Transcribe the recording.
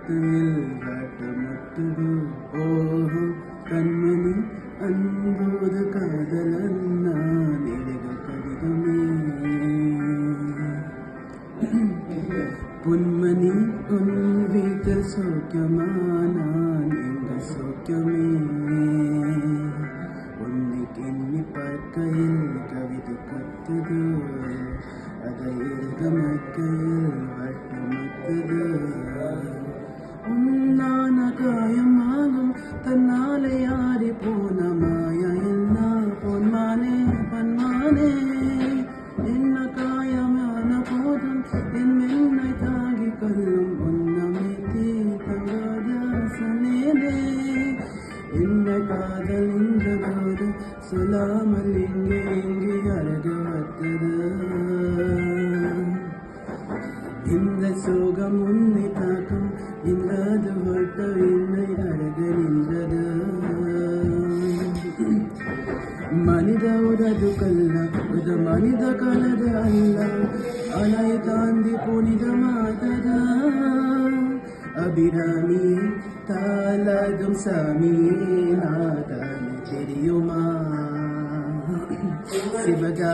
மெத்தையில் காட்டு முட்டுது ஓஹோ கண்மணி அன்போது காதலன் நான் எளிகள் கடிதமே பொன்மணி உன் வீட்டில் சௌக்கியமா நான் எங்கள் சௌக்கியமே உன்னை எண்ணி பார்க்கையில் கவிதை கொத்துது அதை எழுத மக்கையில் வட்டு மக்குது உன்னான காயமாகும் தன்னாலே யாரி போன மாயா எல்லாம் பொன்மானே பன்மானே என்ன காயமான போதும் என் மென்னை தாங்கி கொள்ளும் உன்னமே தீ தங்காத சொன்னேனே என்ன காதல் இந்த போது சொல்லாமல் இங்கே இங்கே அழகு வந்தது இந்த சோகம் உன்னை தாக்கும் இல்லாத வாழ்க்கை என்னை அழகு நின்றது மனித உதது கல்ல உத மனித கலது அல்ல அலை தாண்டி புனிதமாதத அபிராமி தாளதும் சாமி நாதான தெரியுமா சிவகா